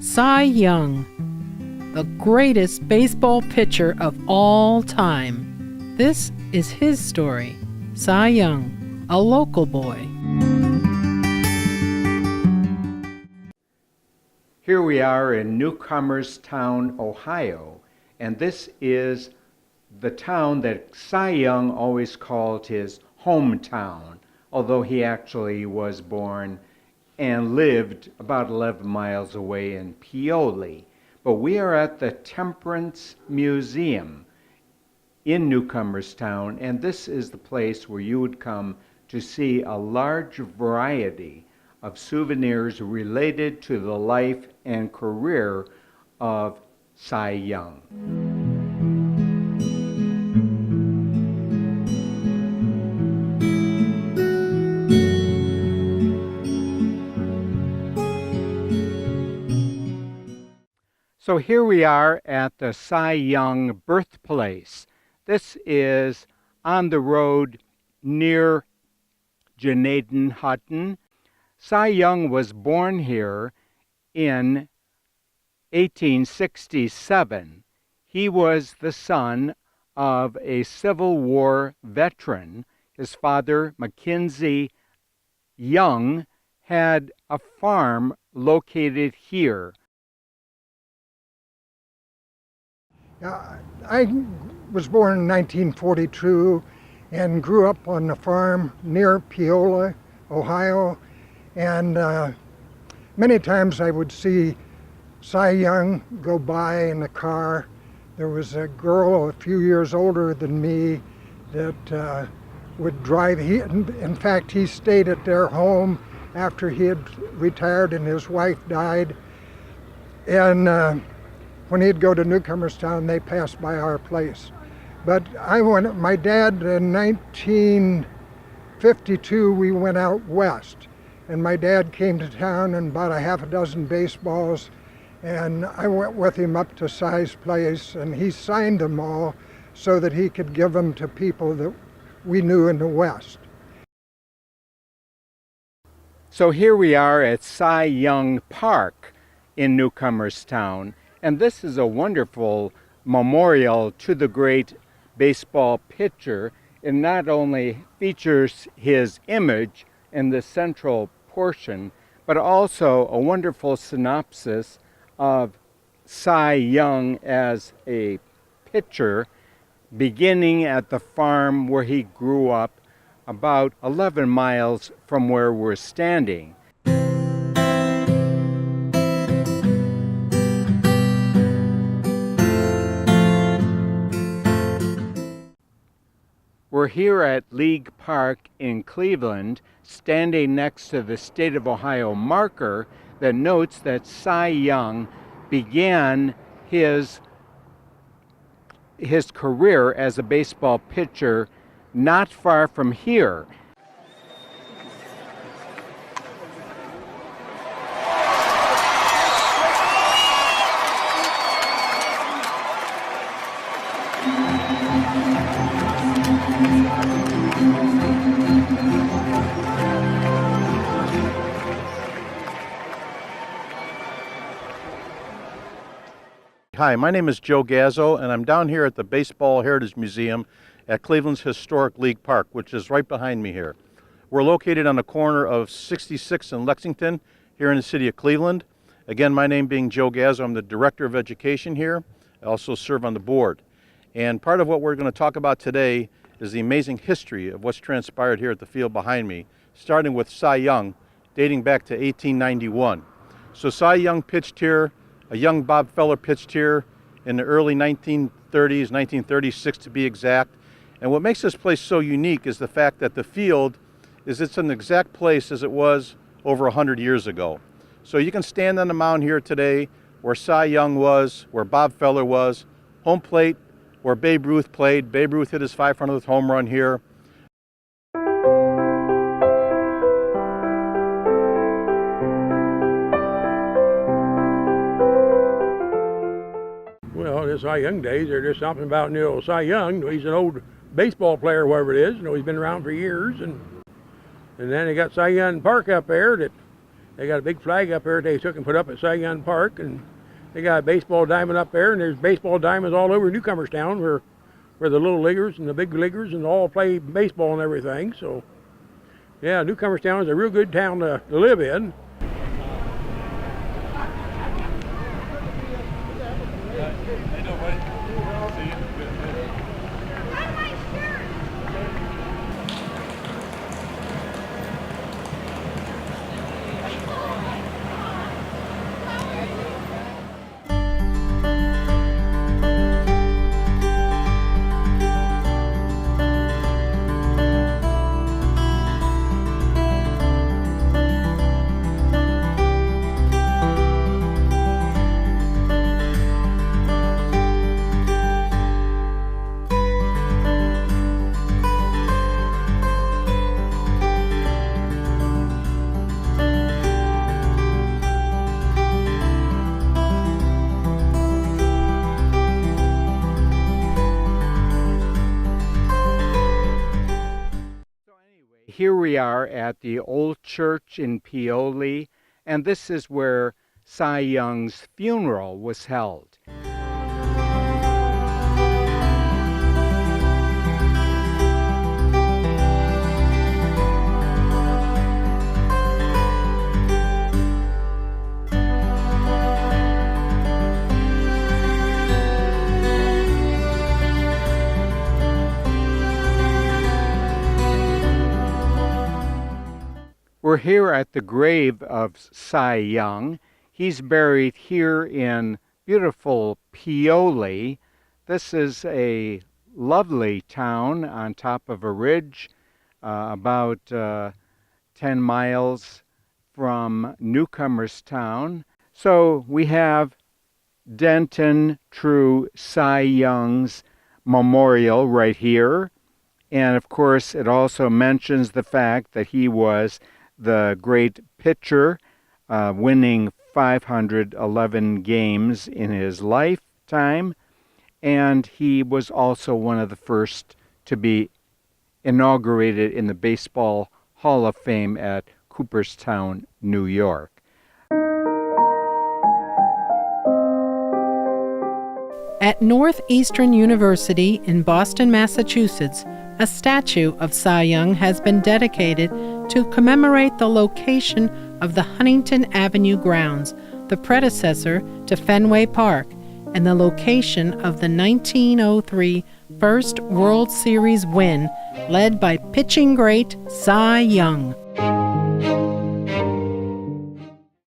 Cy Young, the greatest baseball pitcher of all time. This is his story. Cy Young, a local boy. Here we are in Newcomerstown, Ohio, and this is the town that Cy Young always called his hometown, although he actually was born and lived about 11 miles away in Paoli. But we are at the Temperance Museum in Newcomerstown, and this is the place where you would come to see a large variety of souvenirs related to the life and career of Cy Young. So here we are at the Cy Young birthplace. This is on the road near Gnadenhutten. Cy Young was born here in 1867. He was the son of a Civil War veteran. His father, Mackenzie Young, had a farm located here. I was born in 1942 and grew up on a farm near Paoli, Ohio, and many times I would see Cy Young go by in a car. There was a girl a few years older than me that would drive. In fact, he stayed at their home after he had retired and his wife died. And when he'd go to Newcomerstown, they passed by our place. But my dad, in 1952, we went out west. And my dad came to town and bought a half a dozen baseballs. And I went with him up to Cy's place, and he signed them all so that he could give them to people that we knew in the West. So here we are at Cy Young Park in Newcomerstown. And this is a wonderful memorial to the great baseball pitcher. It not only features his image in the central portion, but also a wonderful synopsis of Cy Young as a pitcher, beginning at the farm where he grew up, about 11 miles from where we're standing. We're here at League Park in Cleveland, standing next to the State of Ohio marker that notes that Cy Young began his career as a baseball pitcher not far from here. Hi, my name is Joe Gazzo, and I'm down here at the Baseball Heritage Museum at Cleveland's Historic League Park, which is right behind me here. We're located on the corner of 66th and Lexington here in the city of Cleveland. Again, my name being Joe Gazzo, I'm the Director of Education here. I also serve on the board. And part of what we're going to talk about today is the amazing history of what's transpired here at the field behind me, starting with Cy Young, dating back to 1891. So Cy Young pitched here. A young Bob Feller pitched here in the early 1930s, 1936 to be exact. And what makes this place so unique is the fact that the field it's an exact place as it was over 100 years ago. So you can stand on the mound here today where Cy Young was, where Bob Feller was, home plate where Babe Ruth played. Babe Ruth hit his 500th home run here. The Cy Young days, there's just something about Cy Young. He's an old baseball player, whoever it is. He's been around for years, and then they got Cy Young Park up there that They got a big flag up there they took and put up at Cy Young Park, and they got a baseball diamond up there, and there's baseball diamonds all over Newcomerstown where the little leaguers and the big leaguers and all play baseball and everything. So, yeah, Newcomerstown is a real good town to live in. Here we are at the old church in Pioli, and this is where Cy Young's funeral was held. We're here at the grave of Cy Young. He's buried here in beautiful Pioli. This is a lovely town on top of a ridge, about 10 miles from Newcomerstown. So we have Denton True Cy Young's memorial right here. And of course, it also mentions the fact that he was the great pitcher, winning 511 games in his lifetime, and he was also one of the first to be inaugurated in the Baseball Hall of Fame at Cooperstown, New York. At Northeastern University in Boston, Massachusetts, a statue of Cy Young has been dedicated to commemorate the location of the Huntington Avenue grounds, the predecessor to Fenway Park, and the location of the 1903 First World Series win, led by pitching great Cy Young.